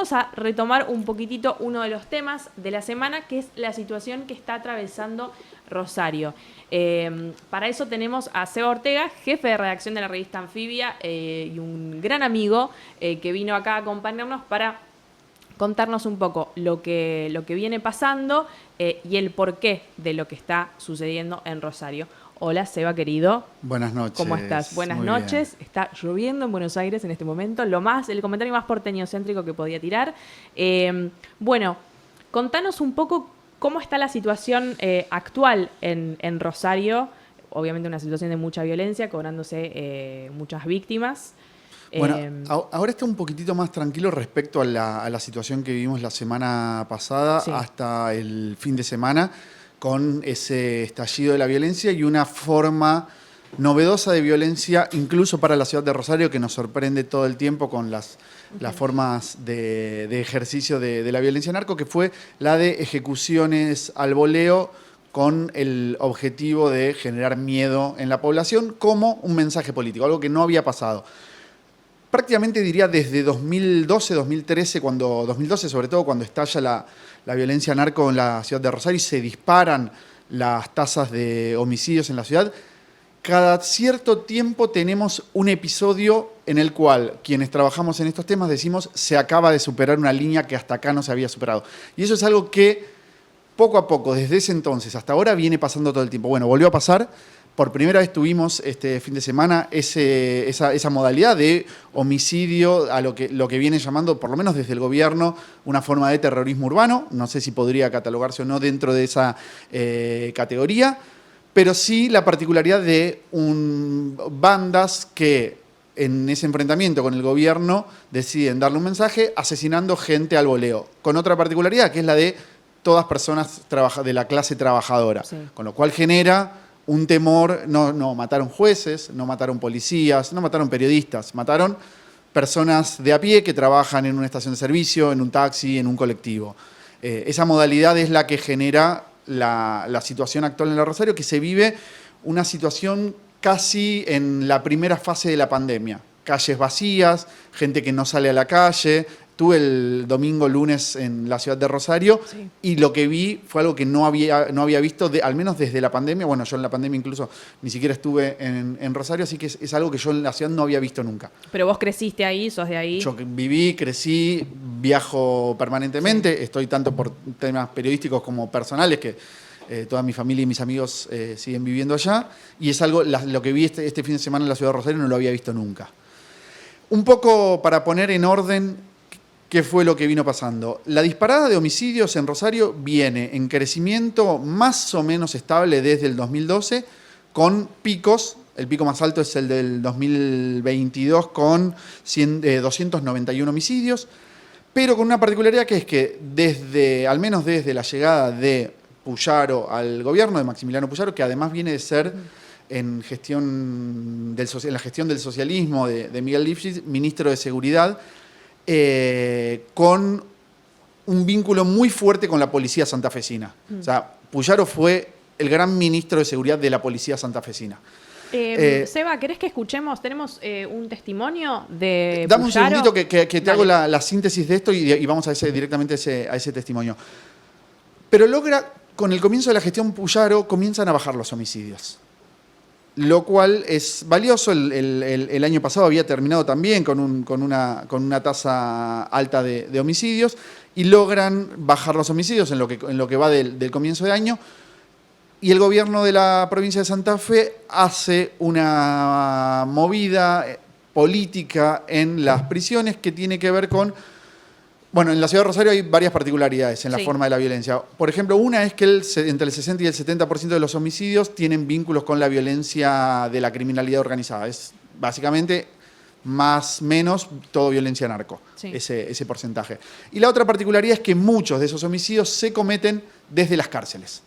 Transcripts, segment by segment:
vamos a retomar un poquitito uno de los temas de la semana, que es la situación que está atravesando Rosario. Para eso tenemos a Seba Ortega, jefe de redacción de la revista Anfibia, y un gran amigo que vino acá a acompañarnos para contarnos un poco lo que viene pasando y el porqué de lo que está sucediendo en Rosario. Hola, Seba, querido. Buenas noches. ¿Cómo estás? Buenas Muy noches. bien. Está lloviendo en Buenos Aires en este momento. El comentario más porteñocéntrico que podía tirar. Bueno, contanos un poco cómo está la situación actual en Rosario. Obviamente una situación de mucha violencia, cobrándose muchas víctimas. Bueno, ahora está un poquitito más tranquilo respecto a la situación que vivimos la semana pasada, Sí. hasta el fin de semana, con ese estallido de la violencia y una forma novedosa de violencia, incluso para la ciudad de Rosario, que nos sorprende todo el tiempo con las formas de ejercicio de la violencia narco, que fue la de ejecuciones al voleo con el objetivo de generar miedo en la población como un mensaje político, algo que no había pasado. Prácticamente diría desde 2012, 2013, 2012 sobre todo, cuando estalla la violencia narco en la ciudad de Rosario y se disparan las tasas de homicidios en la ciudad, cada cierto tiempo tenemos un episodio en el cual quienes trabajamos en estos temas decimos se acaba de superar una línea que hasta acá no se había superado. Y eso es algo que poco a poco, desde ese entonces hasta ahora, viene pasando todo el tiempo. Bueno, volvió a pasar. Por primera vez tuvimos este fin de semana esa modalidad de homicidio, a lo que viene llamando, por lo menos desde el gobierno, una forma de terrorismo urbano. No sé si podría catalogarse o no dentro de esa categoría, pero sí la particularidad de bandas que en ese enfrentamiento con el gobierno deciden darle un mensaje asesinando gente al voleo, con otra particularidad que es la de todas personas de la clase trabajadora, Sí. con lo cual genera un temor. No mataron jueces, no mataron policías, no mataron periodistas, mataron personas de a pie que trabajan en una estación de servicio, en un taxi, en un colectivo. Esa modalidad es la que genera la situación actual en la Rosario, que se vive una situación casi en la primera fase de la pandemia. Calles vacías, gente que no sale a la calle. Estuve el domingo, lunes en la ciudad de Rosario, Sí. y lo que vi fue algo que no había visto, al menos desde la pandemia. Bueno, yo en la pandemia incluso ni siquiera estuve en Rosario, así que es algo que yo en la ciudad no había visto nunca. Pero vos creciste ahí, sos de ahí. Yo viví, crecí, viajo permanentemente, estoy tanto por temas periodísticos como personales, que toda mi familia y mis amigos siguen viviendo allá, y es algo, lo que vi este fin de semana en la ciudad de Rosario no lo había visto nunca. Un poco para poner en orden qué fue lo que vino pasando. La disparada de homicidios en Rosario viene en crecimiento más o menos estable desde el 2012, con picos. El pico más alto es el del 2022 con 291 homicidios, pero con una particularidad que es que al menos desde la llegada de Puyaro al gobierno, de Maximiliano Puyaro, que además viene de ser en la gestión del socialismo de Miguel Lifschitz, ministro de Seguridad, con un vínculo muy fuerte con la policía santafesina. O sea, Puyaro fue el gran ministro de Seguridad de la policía santafesina. Seba, ¿querés que escuchemos? Tenemos un testimonio de Dame Puyaro. un segundito que te Dale. hago la síntesis de esto y vamos directamente a ese testimonio. Pero con el comienzo de la gestión Puyaro, comienzan a bajar los homicidios, lo cual es valioso. El año pasado había terminado también con una tasa alta de homicidios, y logran bajar los homicidios en lo que va del comienzo de año. Y el gobierno de la provincia de Santa Fe hace una movida política en las prisiones que tiene que ver con... Bueno, en la ciudad de Rosario hay varias particularidades en la forma de la violencia. Por ejemplo, una es que entre el 60 y el 70% de los homicidios tienen vínculos con la violencia de la criminalidad organizada. Es básicamente más o menos todo violencia narco, ese porcentaje. Y la otra particularidad es que muchos de esos homicidios se cometen desde las cárceles.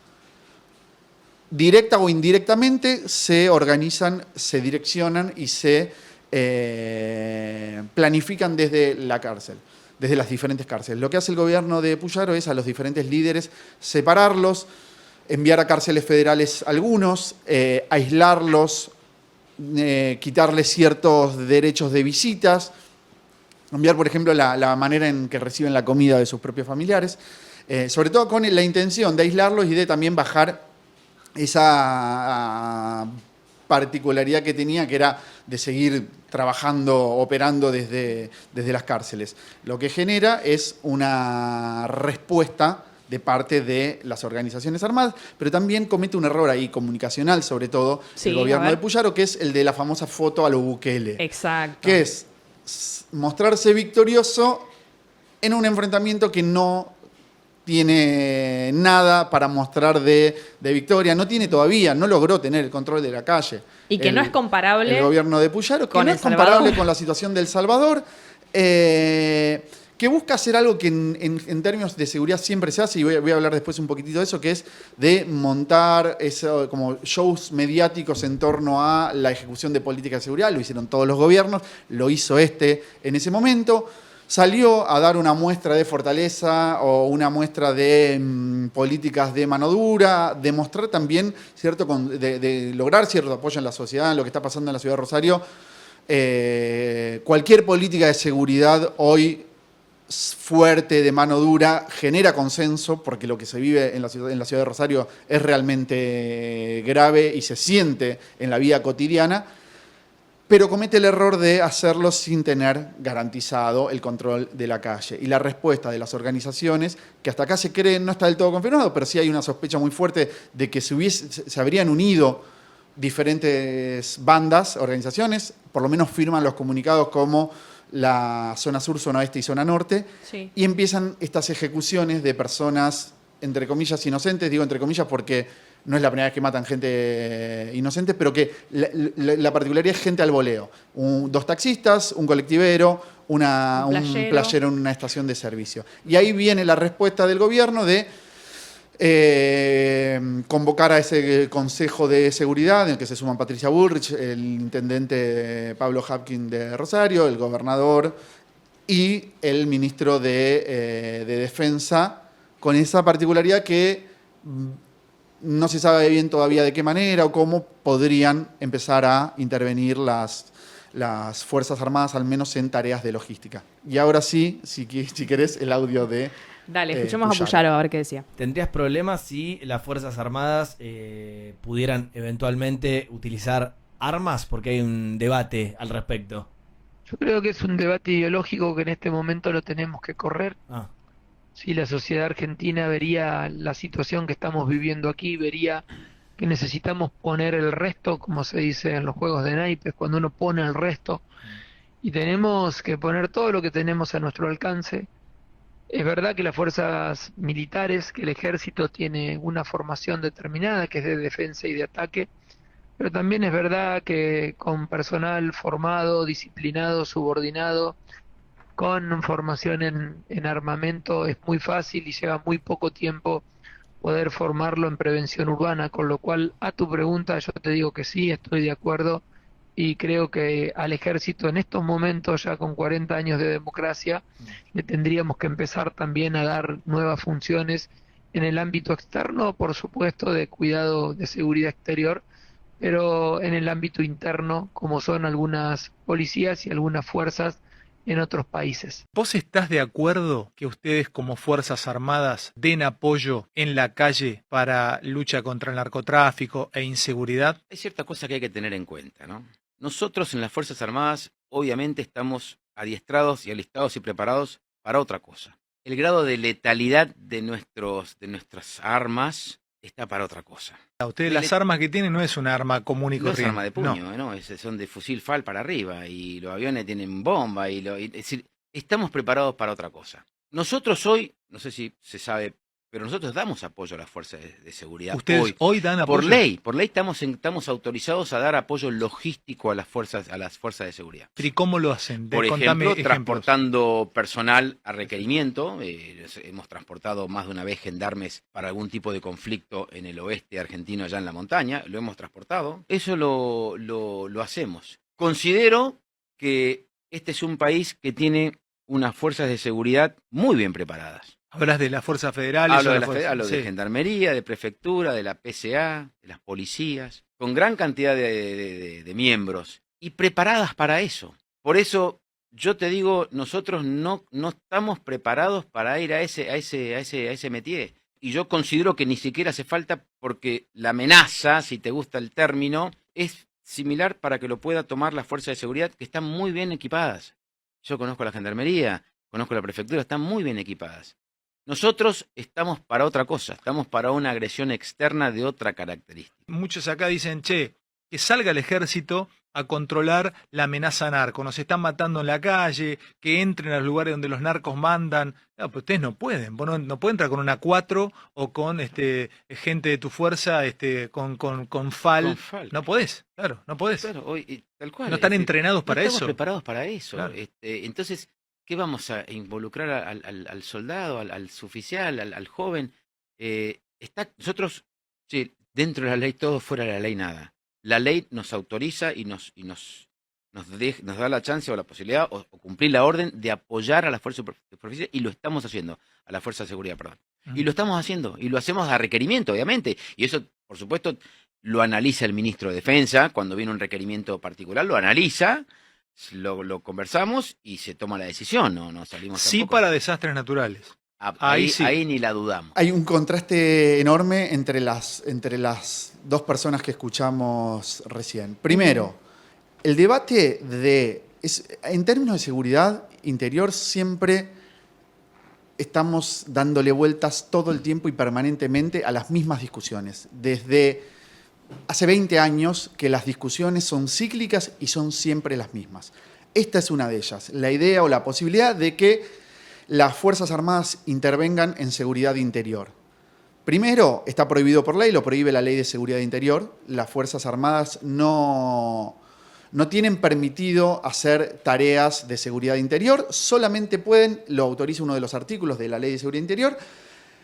Directa o indirectamente se organizan, se direccionan y se planifican desde la cárcel, desde las diferentes cárceles. Lo que hace el gobierno de Puyaro es a los diferentes líderes separarlos, enviar a cárceles federales algunos, aislarlos, quitarles ciertos derechos de visitas, cambiar, por ejemplo, la manera en que reciben la comida de sus propios familiares, sobre todo con la intención de aislarlos y de también bajar esa particularidad que tenía, que era de seguir trabajando, operando desde las cárceles. Lo que genera es una respuesta de parte de las organizaciones armadas, pero también comete un error ahí comunicacional, sobre todo Sí, el gobierno de Puyaro, que es el de la famosa foto a lo Bukele. Exacto. Que es mostrarse victorioso en un enfrentamiento que no tiene nada para mostrar de victoria, no tiene todavía, no logró tener el control de la calle. Y que no es comparable el gobierno de Puyaro, que con no El es comparable Salvador. con la situación de El Salvador, que busca hacer algo que en términos de seguridad siempre se hace, y voy a hablar después un poquitito de eso, que es de montar eso, como shows mediáticos en torno a la ejecución de políticas de seguridad. Lo hicieron todos los gobiernos, lo hizo este en ese momento. Salió a dar una muestra de fortaleza o una muestra de políticas de mano dura, demostrar también, de lograr cierto apoyo en la sociedad, en lo que está pasando en la ciudad de Rosario. Cualquier política de seguridad hoy fuerte, de mano dura, genera consenso, porque lo que se vive en la ciudad de Rosario es realmente grave y se siente en la vida cotidiana, pero comete el error de hacerlo sin tener garantizado el control de la calle. Y la respuesta de las organizaciones, que hasta acá se cree, no está del todo confirmado, pero sí hay una sospecha muy fuerte de que se habrían unido diferentes bandas, organizaciones, por lo menos firman los comunicados como la zona sur, zona oeste y zona norte, Sí. y empiezan estas ejecuciones de personas, entre comillas, inocentes, digo entre comillas porque no es la primera vez que matan gente inocente, pero que la particularidad es gente al voleo. Dos taxistas, un colectivero, un playero en una estación de servicio. Y ahí viene la respuesta del gobierno de convocar a ese Consejo de Seguridad, en el que se suman Patricia Bullrich, el intendente Pablo Hapkin de Rosario, el gobernador y el ministro de Defensa, con esa particularidad que no se sabe bien todavía de qué manera o cómo podrían empezar a intervenir las Fuerzas Armadas, al menos en tareas de logística. Y ahora sí, si querés, el audio de... Dale, escuchemos a Puyaro a ver qué decía. ¿Tendrías problemas si las Fuerzas Armadas pudieran eventualmente utilizar armas? Porque hay un debate al respecto. Yo creo que es un debate ideológico que en este momento lo tenemos que correr. Si la sociedad argentina vería la situación que estamos viviendo aquí, vería que necesitamos poner el resto, como se dice en los juegos de naipes, cuando uno pone el resto, y tenemos que poner todo lo que tenemos a nuestro alcance. Es verdad que las fuerzas militares, que el ejército tiene una formación determinada, que es de defensa y de ataque, pero también es verdad que con personal formado, disciplinado, subordinado, con formación en armamento es muy fácil y lleva muy poco tiempo poder formarlo en prevención urbana, con lo cual a tu pregunta yo te digo que sí, estoy de acuerdo y creo que al ejército en estos momentos, ya con 40 años de democracia, le tendríamos que empezar también a dar nuevas funciones en el ámbito externo, por supuesto, de cuidado de seguridad exterior, pero en el ámbito interno, como son algunas policías y algunas fuerzas en otros países. ¿Vos estás de acuerdo que ustedes como Fuerzas Armadas den apoyo en la calle para lucha contra el narcotráfico e inseguridad? Hay ciertas cosas que hay que tener en cuenta, ¿no? Nosotros en las Fuerzas Armadas obviamente estamos adiestrados y alistados y preparados para otra cosa. El grado de letalidad de nuestras armas está para otra cosa. Ustedes las armas que tienen no es un arma común y No corriente. es arma de puño, no. Son de fusil FAL para arriba y los aviones tienen bomba. Es decir, estamos preparados para otra cosa. Nosotros hoy, no sé si se sabe, pero nosotros damos apoyo a las fuerzas de seguridad. Ustedes hoy dan apoyo. Por ley estamos autorizados a dar apoyo logístico a las fuerzas de seguridad. ¿Y cómo lo hacen? Por ejemplo, transportando personal a requerimiento. Hemos transportado más de una vez gendarmes para algún tipo de conflicto en el oeste argentino, allá en la montaña. Lo hemos transportado. Eso lo hacemos. Considero que este es un país que tiene unas fuerzas de seguridad muy bien preparadas. ¿Hablas de las fuerzas federales? Hablo de gendarmería, de prefectura, de la PCA, de las policías, con gran cantidad de miembros y preparadas para eso. Por eso Yo te digo, nosotros no estamos preparados para ir a ese métier. Y yo considero que ni siquiera hace falta, porque la amenaza, si te gusta el término, es similar para que lo pueda tomar las fuerzas de seguridad, que están muy bien equipadas. Yo conozco la gendarmería, conozco la prefectura, están muy bien equipadas. Nosotros estamos para otra cosa, estamos para una agresión externa de otra característica. Muchos acá dicen, che, que salga el ejército a controlar la amenaza narco. Nos están matando en la calle, que entren a los lugares donde los narcos mandan. No, pero ustedes no pueden. Vos no pueden entrar con una 4 o con gente de tu fuerza con FAL. No podés, claro, no podés. Claro, hoy, tal cual. No están entrenados para eso. No estamos preparados para eso. Claro. Entonces, ¿qué vamos a involucrar al soldado, al suboficial, al joven? Nosotros, sí, dentro de la ley todo, fuera de la ley nada. La ley nos autoriza y nos da la chance o la posibilidad o cumplir la orden de apoyar a las fuerzas de superficie, y lo estamos haciendo, a la fuerza de seguridad, perdón. Y lo estamos haciendo, y lo hacemos a requerimiento, obviamente. Y eso, por supuesto, lo analiza el ministro de Defensa. Cuando viene un requerimiento particular, lo analiza, lo conversamos y se toma la decisión. No salimos sí tampoco. Para desastres naturales. Ahí ni la dudamos. Hay un contraste enorme entre las dos personas que escuchamos recién. Primero, el debate en términos de seguridad interior siempre estamos dándole vueltas todo el tiempo y permanentemente a las mismas discusiones. Desde hace 20 años que las discusiones son cíclicas y son siempre las mismas. Esta es una de ellas, la idea o la posibilidad de que las Fuerzas Armadas intervengan en seguridad interior. Primero, está prohibido por ley, lo prohíbe la Ley de Seguridad Interior. Las Fuerzas Armadas no tienen permitido hacer tareas de seguridad interior, solamente pueden, lo autoriza uno de los artículos de la Ley de Seguridad Interior,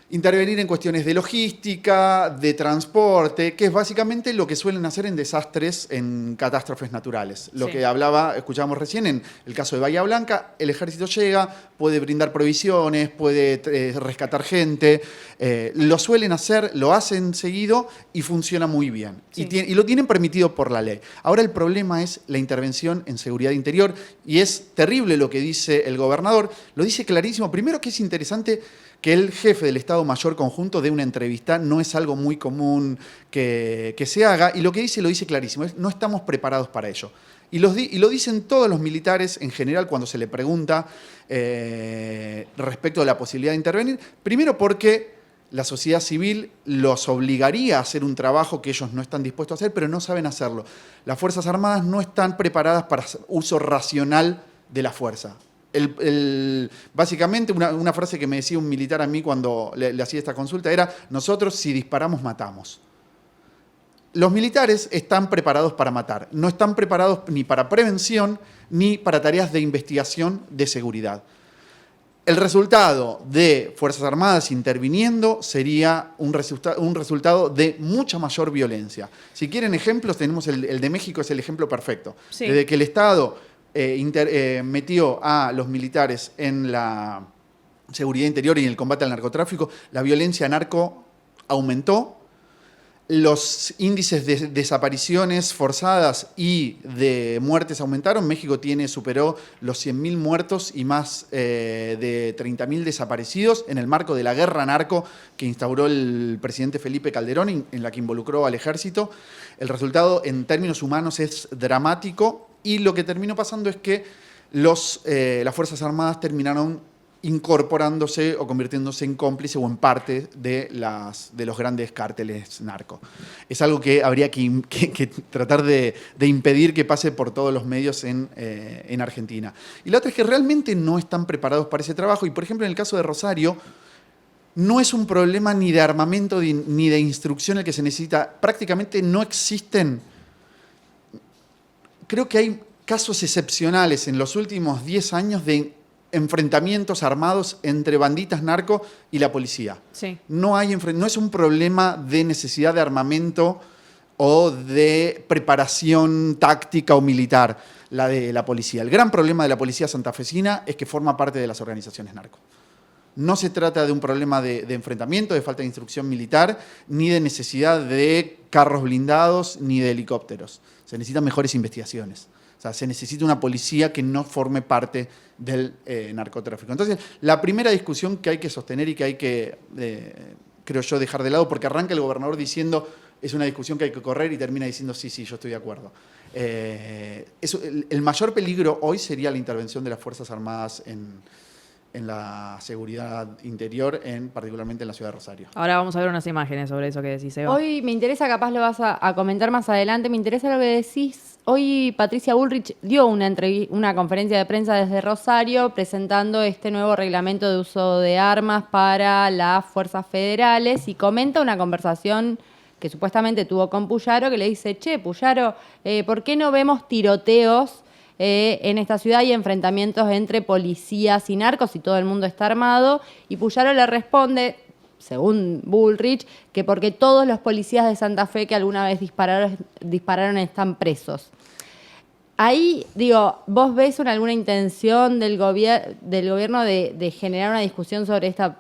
intervenir en cuestiones de logística, de transporte, que es básicamente lo que suelen hacer en desastres, en catástrofes naturales. Lo que escuchábamos recién en el caso de Bahía Blanca, el ejército llega, puede brindar provisiones, puede rescatar gente, lo suelen hacer, lo hacen seguido y funciona muy bien. Sí. Y lo tienen permitido por la ley. Ahora el problema es la intervención en seguridad interior, y es terrible lo que dice el gobernador, lo dice clarísimo. Primero, que es interesante que el jefe del Estado Mayor Conjunto dé una entrevista, no es algo muy común que se haga, y lo que dice lo dice clarísimo, no estamos preparados para ello. Y lo dicen todos los militares en general cuando se le pregunta respecto a la posibilidad de intervenir. Primero, porque la sociedad civil los obligaría a hacer un trabajo que ellos no están dispuestos a hacer, pero no saben hacerlo. Las Fuerzas Armadas no están preparadas para uso racional de la fuerza. Básicamente, una frase que me decía un militar a mí cuando le hacía esta consulta era: nosotros, si disparamos, matamos. Los militares están preparados para matar, no están preparados ni para prevención ni para tareas de investigación de seguridad. El resultado de Fuerzas Armadas interviniendo sería un resultado de mucha mayor violencia. Si quieren ejemplos, tenemos el de México, es el ejemplo perfecto. Sí. Desde que el Estado metió a los militares en la seguridad interior y en el combate al narcotráfico, la violencia narco aumentó, los índices de desapariciones forzadas y de muertes aumentaron. México superó los 100.000 muertos y más de 30.000 desaparecidos en el marco de la guerra narco que instauró el presidente Felipe Calderón, en la que involucró al ejército. El resultado en términos humanos es dramático, y lo que terminó pasando es que las Fuerzas Armadas terminaron incorporándose o convirtiéndose en cómplice o en parte de los grandes cárteles narco. Es algo que habría que tratar de impedir que pase por todos los medios en Argentina. Y la otra es que realmente no están preparados para ese trabajo, y por ejemplo en el caso de Rosario no es un problema ni de armamento ni de instrucción el que se necesita. Prácticamente no existen. Creo que hay casos excepcionales en los últimos 10 años de enfrentamientos armados entre banditas narco y la policía. Sí. No es un problema de necesidad de armamento o de preparación táctica o militar la de la policía. El gran problema de la policía santafesina es que forma parte de las organizaciones narco. No se trata de un problema de enfrentamiento, de falta de instrucción militar, ni de necesidad de carros blindados, ni de helicópteros. Se necesitan mejores investigaciones. sea, se necesita una policía que no forme parte del narcotráfico. Entonces, la primera discusión que hay que sostener y que hay que, creo yo, dejar de lado, porque arranca el gobernador diciendo es una discusión que hay que correr y termina diciendo sí, yo estoy de acuerdo. El mayor peligro hoy sería la intervención de las Fuerzas Armadas en la seguridad interior, particularmente en la ciudad de Rosario. Ahora vamos a ver unas imágenes sobre eso que decís, Eva. Hoy me interesa, capaz lo vas a comentar más adelante, me interesa lo que decís. Hoy Patricia Bullrich dio una conferencia de prensa desde Rosario presentando este nuevo reglamento de uso de armas para las fuerzas federales y comenta una conversación que supuestamente tuvo con Puyaro, que le dice, che, Puyaro, ¿por qué no vemos tiroteos en esta ciudad y enfrentamientos entre policías y narcos y todo el mundo está armado? Y Puyaro le responde, según Bullrich, que porque todos los policías de Santa Fe que alguna vez dispararon están presos. Ahí, digo, ¿vos ves alguna intención del gobierno de generar una discusión sobre esta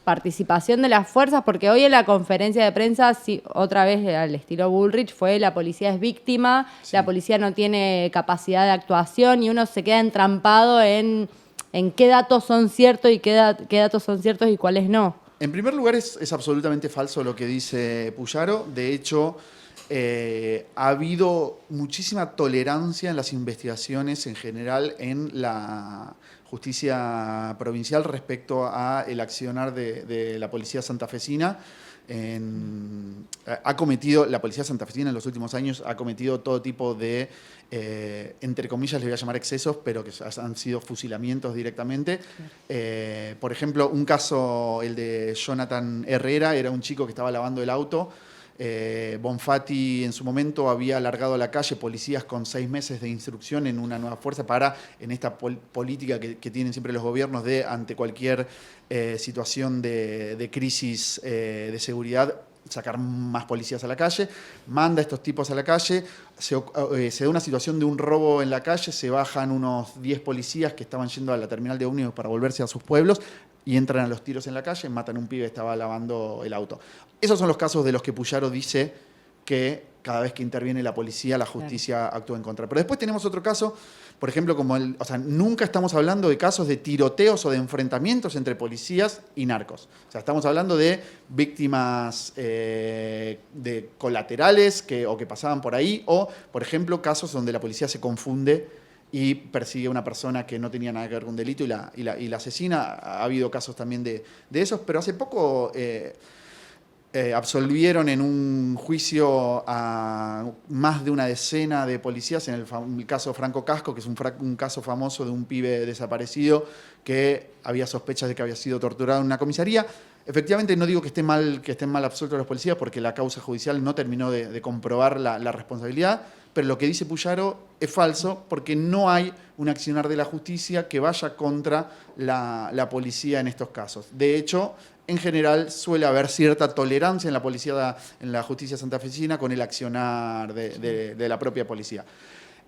participación de las fuerzas? Porque hoy en la conferencia de prensa, sí, otra vez al estilo Bullrich, fue la policía es víctima, sí, la policía no tiene capacidad de actuación y uno se queda entrampado en qué datos son ciertos y qué datos son ciertos y cuáles no. En primer lugar, es absolutamente falso lo que dice Puyaro. De hecho, ha habido muchísima tolerancia en las investigaciones en general en la justicia provincial respecto a el accionar de la policía santafesina. La policía santafesina en los últimos años ha cometido todo tipo de, entre comillas, le voy a llamar excesos, pero que han sido fusilamientos directamente. Por ejemplo, un caso, el de Jonathan Herrera, era un chico que estaba lavando el auto. Bonfatti en su momento había alargado a la calle policías con 6 meses de instrucción en una nueva fuerza en esta política que tienen siempre los gobiernos de ante cualquier situación de crisis de seguridad sacar más policías a la calle, manda a estos tipos a la calle, se da una situación de un robo en la calle, se bajan unos 10 policías que estaban yendo a la terminal de ómnibus para volverse a sus pueblos y entran a los tiros en la calle, matan a un pibe que estaba lavando el auto. Esos son los casos de los que Puyaro dice que cada vez que interviene la policía, la justicia actúa en contra. Pero después tenemos otro caso, por ejemplo, nunca estamos hablando de casos de tiroteos o de enfrentamientos entre policías y narcos. O sea, estamos hablando de víctimas de colaterales o que pasaban por ahí, o, por ejemplo, casos donde la policía se confunde y persigue a una persona que no tenía nada que ver con un delito y la asesina. Ha habido casos también de esos, pero hace poco absolvieron en un juicio a más de una decena de policías en el caso Franco Casco, que es un caso famoso de un pibe desaparecido que había sospechas de que había sido torturado en una comisaría. Efectivamente, no digo que estén mal absueltos los policías porque la causa judicial no terminó de comprobar la responsabilidad, pero lo que dice Puyaro es falso porque no hay un accionar de la justicia que vaya contra la policía en estos casos. De hecho, en general suele haber cierta tolerancia en la justicia santafesina con el accionar de la propia policía.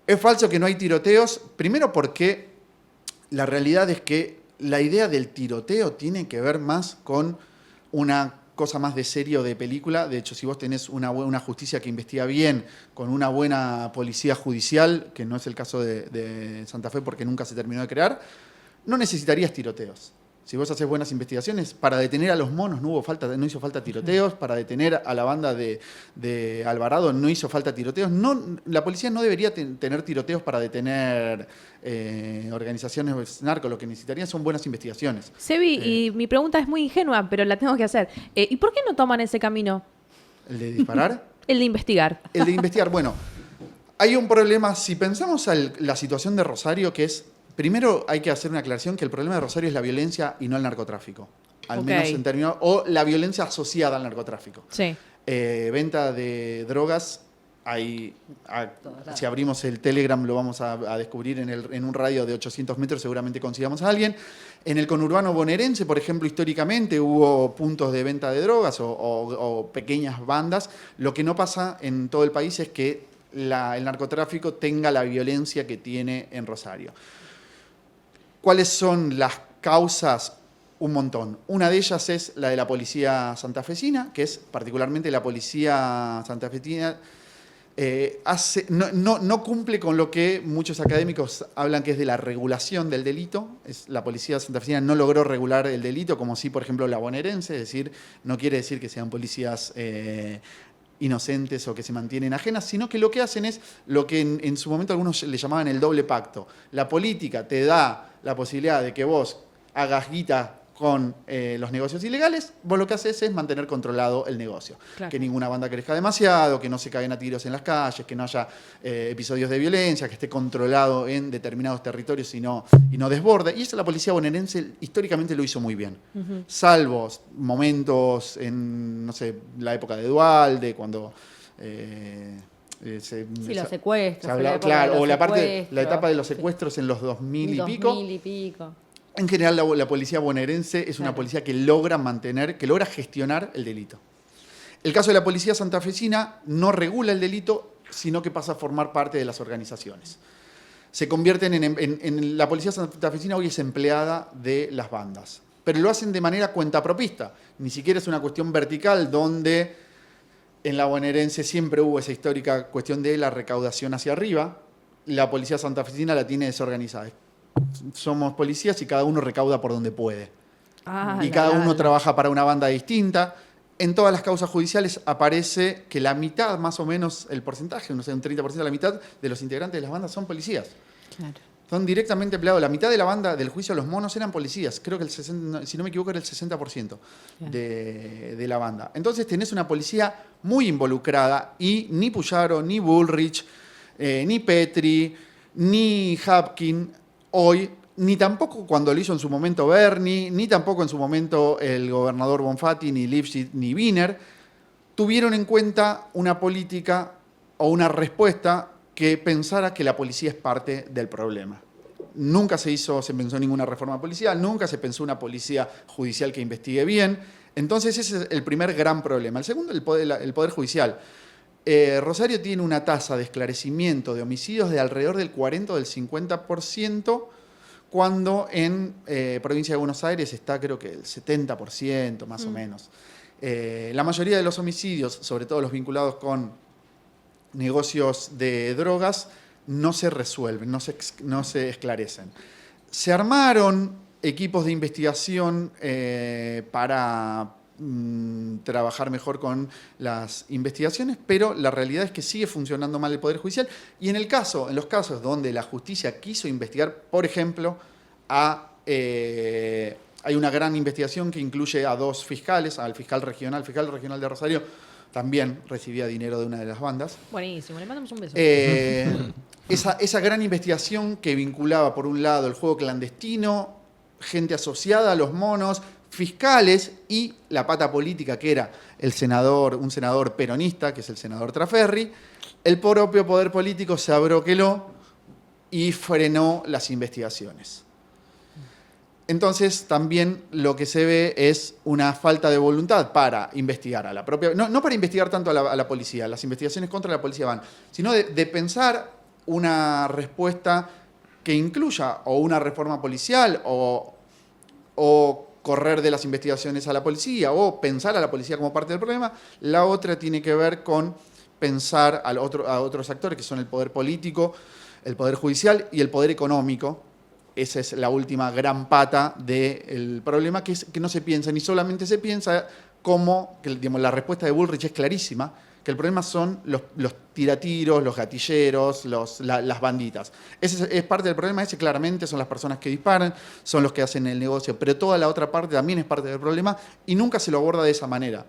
Es falso que no hay tiroteos, primero porque la realidad es que la idea del tiroteo tiene que ver más con una cosa más de serie o de película. De hecho, si vos tenés una justicia que investiga bien, con una buena policía judicial, que no es el caso de Santa Fe porque nunca se terminó de crear, no necesitarías tiroteos. Si vos haces buenas investigaciones, para detener a los monos no hizo falta tiroteos, para detener a la banda de Alvarado no hizo falta tiroteos. La policía no debería tener tiroteos para detener organizaciones narcos. Lo que necesitarían son buenas investigaciones. Sebi, y mi pregunta es muy ingenua, pero la tengo que hacer. ¿Y por qué no toman ese camino? ¿El de disparar? El de investigar. El de investigar. Bueno, hay un problema. Si pensamos en la situación de Rosario, que es... Primero hay que hacer una aclaración que el problema de Rosario es la violencia y no el narcotráfico. Al menos en términos... O la violencia asociada al narcotráfico. Sí. Venta de drogas, si abrimos el Telegram lo vamos a descubrir en un radio de 800 metros, seguramente consigamos a alguien. En el conurbano bonaerense, por ejemplo, históricamente hubo puntos de venta de drogas o pequeñas bandas. Lo que no pasa en todo el país es que el narcotráfico tenga la violencia que tiene en Rosario. ¿Cuáles son las causas? Un montón. Una de ellas es la de la policía santafesina, que es particularmente la policía santafesina no cumple con lo que muchos académicos hablan que es de la regulación del delito. La policía santafesina no logró regular el delito, como sí, por ejemplo, la bonaerense, es decir, no quiere decir que sean policías inocentes o que se mantienen ajenas, sino que lo que hacen es lo que en su momento algunos le llamaban el doble pacto. La política te da la posibilidad de que vos hagas guita con los negocios ilegales, vos lo que haces es mantener controlado el negocio. Claro. Que ninguna banda crezca demasiado, que no se caigan a tiros en las calles, que no haya episodios de violencia, que esté controlado en determinados territorios y no desborde. Y eso la policía bonaerense históricamente lo hizo muy bien. Salvo momentos en, no sé, la época de Duhalde, cuando... los secuestros. Claro, la etapa de los secuestros en los 2000 y pico. En general, la policía bonaerense es una policía que logra gestionar el delito. El caso de la policía santafesina no regula el delito, sino que pasa a formar parte de las organizaciones. Se convierten en la policía santafesina hoy es empleada de las bandas, pero lo hacen de manera cuentapropista. Ni siquiera es una cuestión vertical donde en la bonaerense siempre hubo esa histórica cuestión de la recaudación hacia arriba. La policía santafesina la tiene desorganizada. Somos policías y cada uno recauda por donde puede. Y cada uno trabaja para una banda distinta. En todas las causas judiciales aparece que la mitad, más o menos, el porcentaje, no sé, un 30% de la mitad de los integrantes de las bandas son policías. Claro. Son directamente empleados. La mitad de la banda del juicio a los monos eran policías. Creo que si no me equivoco, era el 60% de la banda. Entonces tenés una policía muy involucrada y ni Puyaro, ni Bullrich, ni Petri, ni Hapkin hoy, ni tampoco cuando lo hizo en su momento Bernie, ni tampoco en su momento el gobernador Bonfatti, ni Lifshitz, ni Wiener, tuvieron en cuenta una política o una respuesta que pensara que la policía es parte del problema. Nunca se pensó ninguna reforma policial, nunca se pensó una policía judicial que investigue bien. Entonces ese es el primer gran problema. El segundo, el poder judicial. Rosario tiene una tasa de esclarecimiento de homicidios de alrededor del 40 o del 50%, cuando en provincia de Buenos Aires está creo que el 70% más o menos. La mayoría de los homicidios, sobre todo los vinculados con negocios de drogas, no se resuelven, no se esclarecen. Se armaron equipos de investigación para trabajar mejor con las investigaciones, pero la realidad es que sigue funcionando mal el Poder Judicial y en los casos donde la justicia quiso investigar, por ejemplo, hay una gran investigación que incluye a 2 fiscales, al fiscal regional de Rosario también recibía dinero de una de las bandas. Buenísimo, le mandamos un beso. Esa gran investigación que vinculaba, por un lado, el juego clandestino, gente asociada a los monos, fiscales y la pata política que era un senador peronista, que es el senador Traferri, el propio poder político se abroqueló y frenó las investigaciones. Entonces también lo que se ve es una falta de voluntad para investigar a la propia... No para investigar tanto a la policía, las investigaciones contra la policía van, sino de pensar una respuesta que incluya o una reforma policial o correr de las investigaciones a la policía o pensar a la policía como parte del problema. La otra tiene que ver con pensar a otros actores que son el poder político, el poder judicial y el poder económico. Esa es la última gran pata del problema, que es que no se piensa, ni solamente se piensa como, que digamos, la respuesta de Bullrich es clarísima, que el problema son los tiratiros, los gatilleros, las banditas. Ese es parte del problema, ese claramente son las personas que disparan, son los que hacen el negocio, pero toda la otra parte también es parte del problema y nunca se lo aborda de esa manera.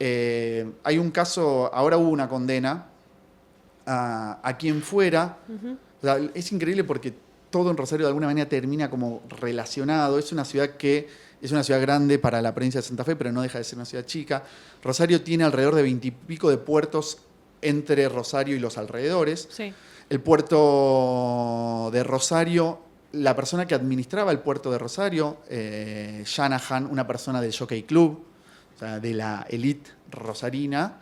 Hay un caso, ahora hubo una condena a quien fuera. O sea, es increíble porque todo en Rosario de alguna manera termina como relacionado. Es una ciudad grande para la provincia de Santa Fe, pero no deja de ser una ciudad chica. Rosario tiene alrededor de 20 y pico de puertos entre Rosario y los alrededores. Sí. El puerto de Rosario, la persona que administraba el puerto de Rosario, Shanahan, una persona del Jockey Club, o sea, de la elite rosarina,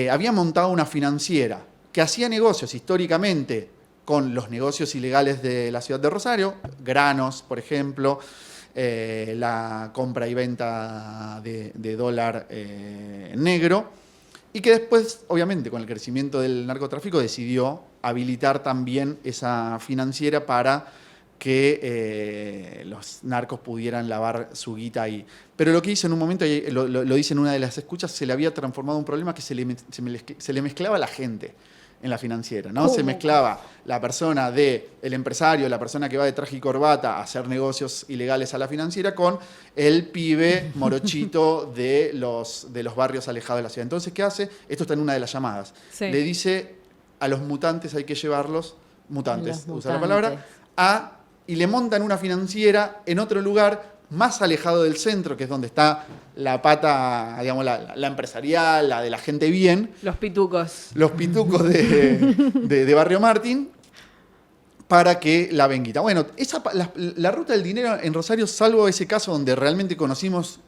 había montado una financiera que hacía negocios históricamente con los negocios ilegales de la ciudad de Rosario, granos, por ejemplo, la compra y venta de dólar negro, y que después, obviamente, con el crecimiento del narcotráfico, decidió habilitar también esa financiera para que los narcos pudieran lavar su guita ahí. Pero lo que hizo en un momento, y lo dice en una de las escuchas, se le había transformado en un problema que se le mezclaba a la gente en la financiera, ¿no? Se mezclaba la persona el empresario, la persona que va de traje y corbata a hacer negocios ilegales a la financiera con el pibe morochito de los barrios alejados de la ciudad. Entonces, ¿qué hace? Esto está en una de las llamadas. Sí. Le dice a los mutantes hay que llevarlos, mutantes, Los usa la mutantes. palabra, y le montan una financiera en otro lugar más alejado del centro, que es donde está la pata, digamos, la empresarial, la de la gente bien, Los pitucos. los pitucos de Barrio Martín, para que la venguita. Bueno, la ruta del dinero en Rosario, salvo ese caso donde realmente pudimos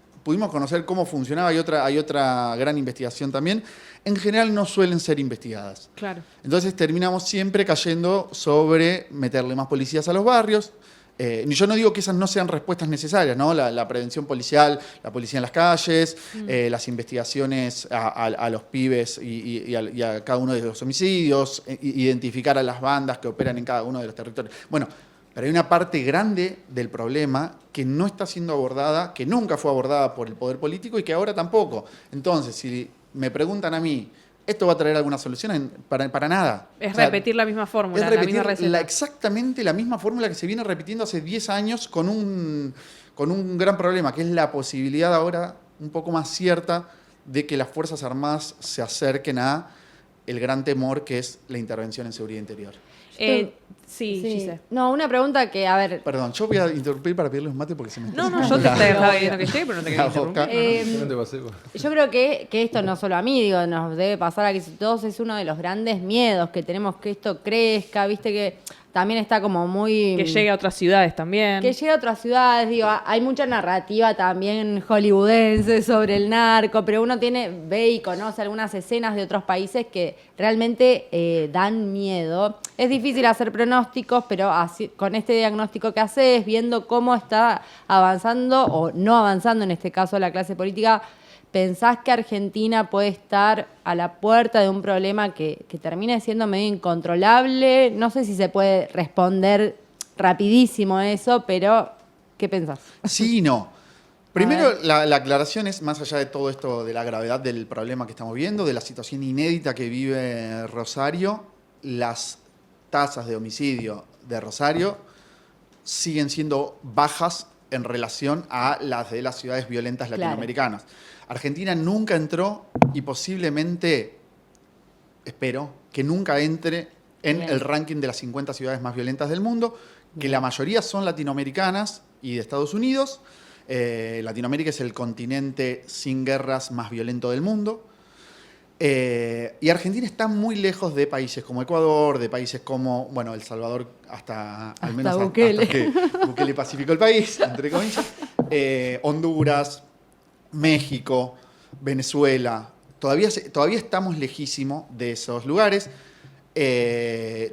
conocer cómo funcionaba, hay otra gran investigación también, en general no suelen ser investigadas. Claro. Entonces terminamos siempre cayendo sobre meterle más policías a los barrios. Yo no digo que esas no sean respuestas necesarias, ¿no? La prevención policial, la policía en las calles, las investigaciones a los pibes y a cada uno de los homicidios, identificar a las bandas que operan en cada uno de los territorios. Bueno, pero hay una parte grande del problema que no está siendo abordada, que nunca fue abordada por el poder político y que ahora tampoco. Entonces, si me preguntan a mí, ¿esto va a traer alguna solución? Para nada. Es O sea, repetir la misma fórmula, es la misma repetir receta. exactamente la misma fórmula que se viene repitiendo hace 10 años con un gran problema, que es la posibilidad ahora un poco más cierta de que las Fuerzas Armadas se acerquen a el gran temor que es la intervención en seguridad interior. Sí, Gise. No, una pregunta que, a ver, Perdón, yo voy a interrumpir para pedirles un mate porque se me está No, yo te estaba viendo que llegue, pero no te quería La boca. interrumpir. yo creo que esto no solo a mí, digo, nos debe pasar a casi todos, es uno de los grandes miedos que tenemos, que esto crezca, viste que también está como muy... Que llegue a otras ciudades también. Que llegue a otras ciudades, digo, hay mucha narrativa también hollywoodense sobre el narco, pero uno ve y conoce algunas escenas de otros países que realmente dan miedo. Es difícil hacer pronósticos, pero con este diagnóstico que haces, viendo cómo está avanzando o no avanzando en este caso la clase política, ¿pensás que Argentina puede estar a la puerta de un problema que termine siendo medio incontrolable? No sé si se puede responder rapidísimo eso, pero ¿qué pensás? Sí y no. Primero, la aclaración es, más allá de todo esto, de la gravedad del problema que estamos viendo, de la situación inédita que vive Rosario, las tasas de homicidio de Rosario siguen siendo bajas en relación a las de las ciudades violentas latinoamericanas. Argentina nunca entró y posiblemente, espero, que nunca entre en el ranking de las 50 ciudades más violentas del mundo, que la mayoría son latinoamericanas y de Estados Unidos. Latinoamérica es el continente sin guerras más violento del mundo. Y Argentina está muy lejos de países como Ecuador, de países como, bueno, El Salvador, al menos Bukele. hasta que Bukele pacificó el país, entre comillas. Honduras, México, Venezuela. Todavía estamos lejísimos de esos lugares.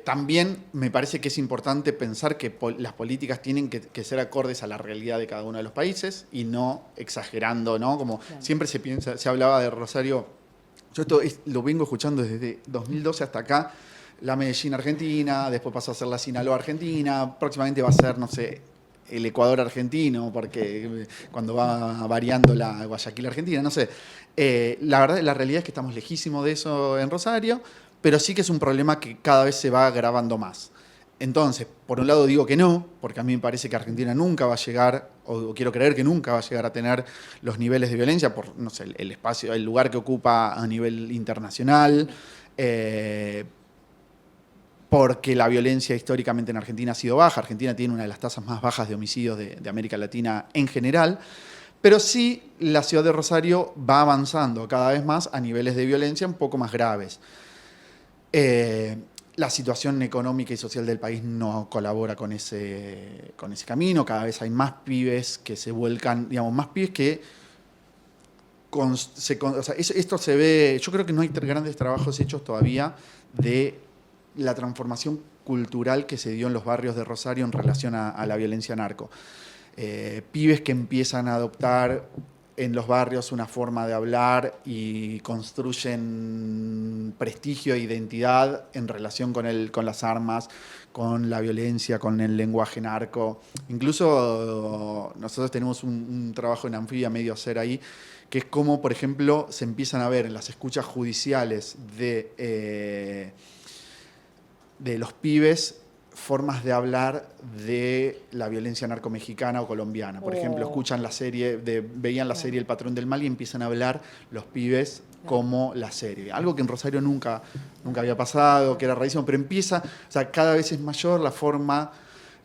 También me parece que es importante pensar que las políticas tienen que ser acordes a la realidad de cada uno de los países y no exagerando, ¿no? Como siempre se hablaba de Rosario. Yo esto lo vengo escuchando desde 2012 hasta acá. La Medellín Argentina, después pasó a ser la Sinaloa Argentina, próximamente va a ser, no sé, el Ecuador argentino, porque cuando va variando la Guayaquil Argentina, no sé. La verdad, la realidad es que estamos lejísimos de eso en Rosario, pero sí que es un problema que cada vez se va agravando más. Entonces, por un lado digo que no, porque a mí me parece que Argentina nunca va a llegar, o quiero creer que nunca va a llegar a tener los niveles de violencia por, no sé, el espacio, el lugar que ocupa a nivel internacional, porque la violencia históricamente en Argentina ha sido baja. Argentina tiene una de las tasas más bajas de homicidios de América Latina en general, pero sí la ciudad de Rosario va avanzando cada vez más a niveles de violencia un poco más graves. La situación económica y social del país no colabora con ese camino. Cada vez hay más pibes que se vuelcan, digamos, más pibes que... esto se ve... Yo creo que no hay grandes trabajos hechos todavía de la transformación cultural que se dio en los barrios de Rosario en relación a la violencia narco. Pibes que empiezan a adoptar en los barrios una forma de hablar y construyen prestigio e identidad en relación con las armas, con la violencia, con el lenguaje narco. Incluso nosotros tenemos un trabajo en Anfibia medio a hacer ahí, que es como, por ejemplo, se empiezan a ver en las escuchas judiciales de los pibes formas de hablar de la violencia narcomexicana o colombiana. Por ejemplo, escuchan la serie, veían la serie El Patrón del Mal y empiezan a hablar los pibes como la serie. Algo que en Rosario nunca había pasado, que era rarísimo, pero empieza, o sea, cada vez es mayor la forma,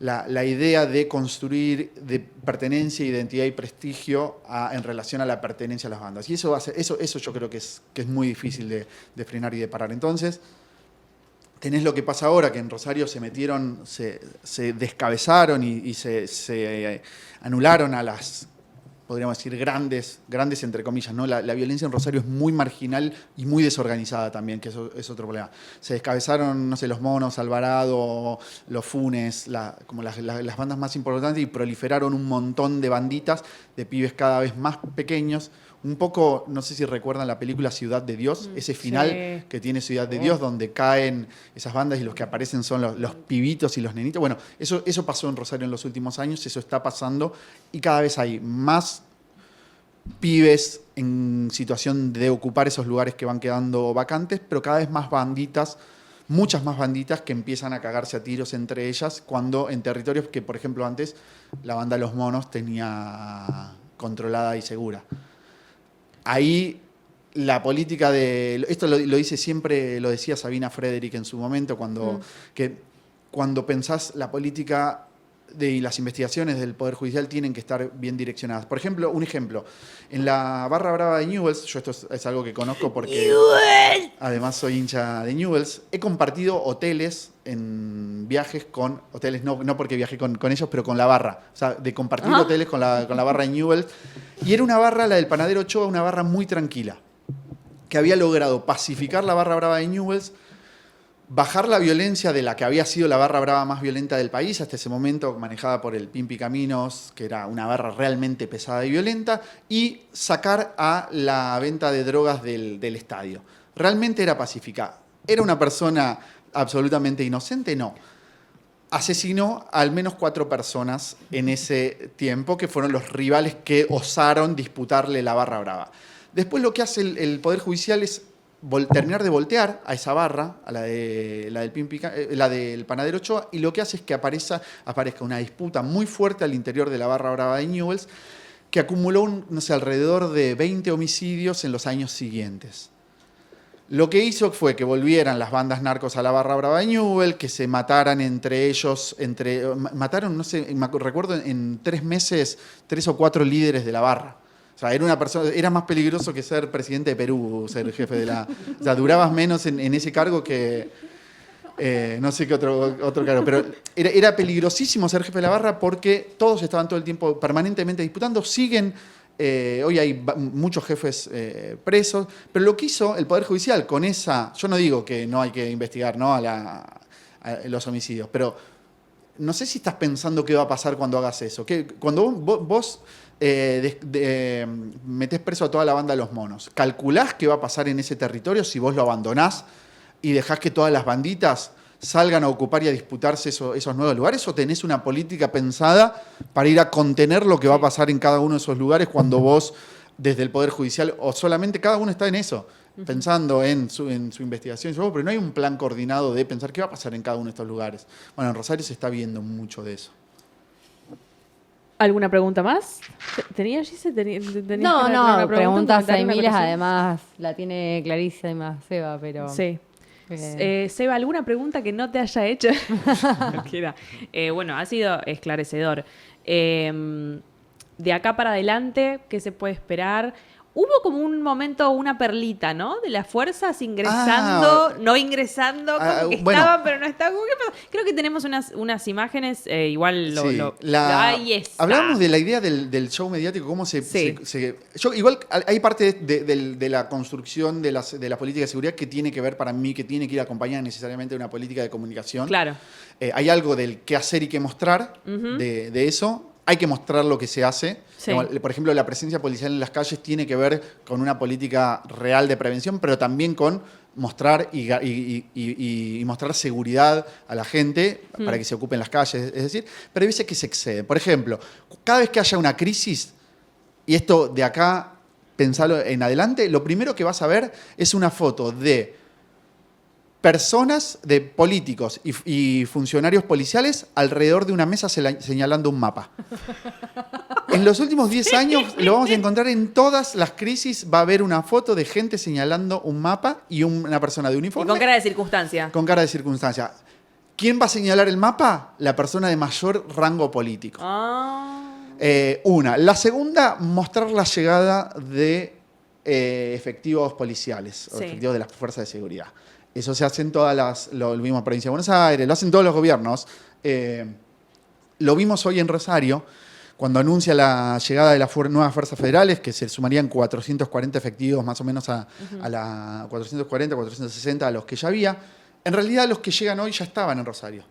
la idea de construir de pertenencia, identidad y prestigio en relación a la pertenencia a las bandas. Y eso yo creo que es muy difícil de frenar y de parar. Entonces, tenés lo que pasa ahora, que en Rosario se metieron, se descabezaron y se anularon a las, podríamos decir, grandes entre comillas, ¿no? La violencia en Rosario es muy marginal y muy desorganizada también, que eso es otro problema. Se descabezaron, no sé, los Monos, Alvarado, los Funes, como las bandas más importantes, y proliferaron un montón de banditas de pibes cada vez más pequeños. Un poco, no sé si recuerdan la película Ciudad de Dios, ese final que tiene Ciudad de Dios, donde caen esas bandas y los que aparecen son los pibitos y los nenitos. Bueno, eso pasó en Rosario en los últimos años, eso está pasando, y cada vez hay más pibes en situación de ocupar esos lugares que van quedando vacantes, pero cada vez más banditas, muchas más banditas que empiezan a cagarse a tiros entre ellas, cuando en territorios que, por ejemplo, antes la banda Los Monos tenía controlada y segura. Ahí la política de... Esto lo dice siempre, lo decía Sabina Frederick en su momento, cuando pensás la política y las investigaciones del Poder Judicial tienen que estar bien direccionadas. Por ejemplo, en la Barra Brava de Newell's, yo esto es algo que conozco porque además soy hincha de Newell's, he compartido hoteles en viajes con... Hoteles no porque viajé con ellos, pero con la barra. O sea, de compartir hoteles con la barra de Newell's. Y era una barra, la del Panadero Ochoa, una barra muy tranquila, que había logrado pacificar la Barra Brava de Newell's, bajar la violencia de la que había sido la barra brava más violenta del país hasta ese momento, manejada por el Pimpi Caminos, que era una barra realmente pesada y violenta, y sacar a la venta de drogas del estadio. Realmente era pacífica. ¿Era una persona absolutamente inocente? No. Asesinó a al menos 4 personas en ese tiempo, que fueron los rivales que osaron disputarle la barra brava. Después lo que hace el Poder Judicial es terminar de voltear a esa barra, a la del Panadero Ochoa, y lo que hace es que aparezca una disputa muy fuerte al interior de la Barra Brava de Newell's, que acumuló alrededor de 20 homicidios en los años siguientes. Lo que hizo fue que volvieran las bandas narcos a la Barra Brava de Newell's, que se mataran entre ellos, mataron, no sé, recuerdo en 3 meses, 3 o 4 líderes de la barra. O sea, era más peligroso que ser presidente de Perú, ser jefe de la... O sea, durabas menos en ese cargo que... no sé qué otro cargo, pero era peligrosísimo ser jefe de la barra porque todos estaban todo el tiempo permanentemente disputando. Hoy hay muchos jefes presos, pero lo que hizo el Poder Judicial con esa... Yo no digo que no hay que investigar, ¿no?, a los homicidios, pero no sé si estás pensando qué va a pasar cuando hagas eso. Cuando vos metés preso a toda la banda de Los Monos, ¿calculás qué va a pasar en ese territorio si vos lo abandonás y dejás que todas las banditas salgan a ocupar y a disputarse esos nuevos lugares? ¿O tenés una política pensada para ir a contener lo que va a pasar en cada uno de esos lugares cuando vos, desde el Poder Judicial, o solamente cada uno está en eso, pensando en su investigación, pero no hay un plan coordinado de pensar qué va a pasar en cada uno de estos lugares? Bueno, en Rosario se está viendo mucho de eso. ¿Alguna pregunta más? ¿Tenía Gise? No, preguntas hay miles, además la tiene clarísima Seba, pero... Sí. Seba, ¿alguna pregunta que no te haya hecho? Bueno, ha sido esclarecedor. De acá para adelante, ¿qué se puede esperar? Hubo como un momento, una perlita, ¿no? De las fuerzas ingresando, no ingresando, como que estaban, pero no estaban. Creo que tenemos unas imágenes, igual ahí está. Hablábamos de la idea del show mediático, cómo igual hay parte de la construcción de la política de seguridad que tiene que ver, para mí, que tiene que ir acompañada necesariamente de una política de comunicación. Claro. Hay algo del qué hacer y qué mostrar de eso. hay que mostrar lo que se hace. Sí. Por ejemplo, la presencia policial en las calles tiene que ver con una política real de prevención, pero también con mostrar y mostrar seguridad a la gente para que se ocupen las calles. Es decir, pero hay veces que se excede. Por ejemplo, cada vez que haya una crisis, y esto de acá, pensarlo en adelante, lo primero que vas a ver es una foto de personas, de políticos y funcionarios policiales alrededor de una mesa señalando un mapa. En los últimos 10 años lo vamos a encontrar en todas las crisis, va a haber una foto de gente señalando un mapa y una persona de Y uniforme. con cara de circunstancia. Con cara de circunstancia. ¿Quién va a señalar el mapa? La persona de mayor rango político. Una. La segunda, mostrar la llegada de efectivos policiales o Sí. efectivos de las fuerzas de seguridad. Eso se hace en lo vimos en Provincia de Buenos Aires, lo hacen todos los gobiernos. Lo vimos hoy en Rosario, cuando anuncia la llegada de las nuevas fuerzas federales, que se sumarían 440 efectivos más o menos a la 440, 460 a los que ya había. En realidad los que llegan hoy ya estaban en Rosario.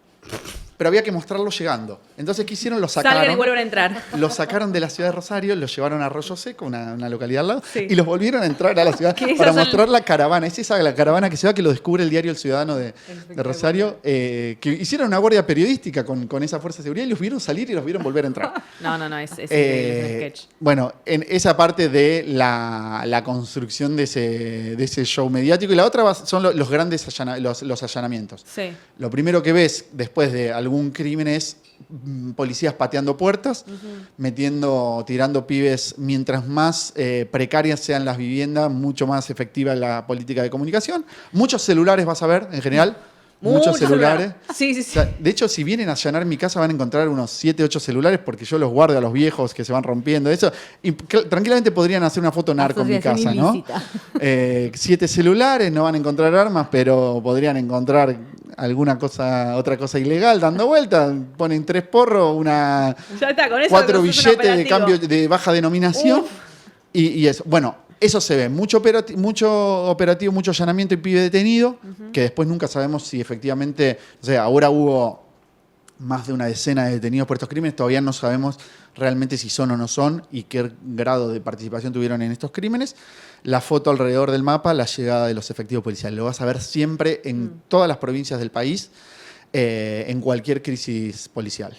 Pero había que mostrarlos llegando. Entonces, ¿qué hicieron? Los sacaron. Salgan y vuelvan a entrar. Los sacaron de la ciudad de Rosario, los llevaron a Arroyo Seco, una localidad al lado, Sí. y los volvieron a entrar a la ciudad Que para esas son- mostrar la caravana. Es esa la caravana que se va, que lo descubre el diario El Ciudadano de Rosario, que hicieron una guardia periodística con esa fuerza de seguridad y los vieron salir y los vieron volver a entrar. No, es increíble, es un sketch. Bueno, en esa parte de la construcción de ese show mediático. Y la otra son los grandes los allanamientos. Sí. Lo primero que ves después de algún crimen es policías pateando puertas, tirando pibes. Mientras más precarias sean las viviendas, mucho más efectiva es la política de comunicación. Muchos celulares vas a ver, en general. Muchos celulares. Sí. O sea, de hecho, si vienen a allanar mi casa van a encontrar unos 7, 8 celulares porque yo los guardo a los viejos que se van rompiendo. Eso. Y tranquilamente podrían hacer una foto narco en mi casa, ¿no? Ilícita. 7 celulares, no van a encontrar armas, pero podrían encontrar otra cosa ilegal dando vueltas. Ponen 3 porros, Ya está, con eso 4 sos un billetes de operativo. cambio de baja denominación. Y eso. Bueno, eso se ve. Mucho operativo, mucho allanamiento y pibe detenido, que después nunca sabemos si efectivamente. O sea, ahora hubo más de una decena de detenidos por estos crímenes. Todavía no sabemos realmente si son o no son y qué grado de participación tuvieron en estos crímenes. La foto alrededor del mapa, la llegada de los efectivos policiales. Lo vas a ver siempre en todas las provincias del país, en cualquier crisis policial.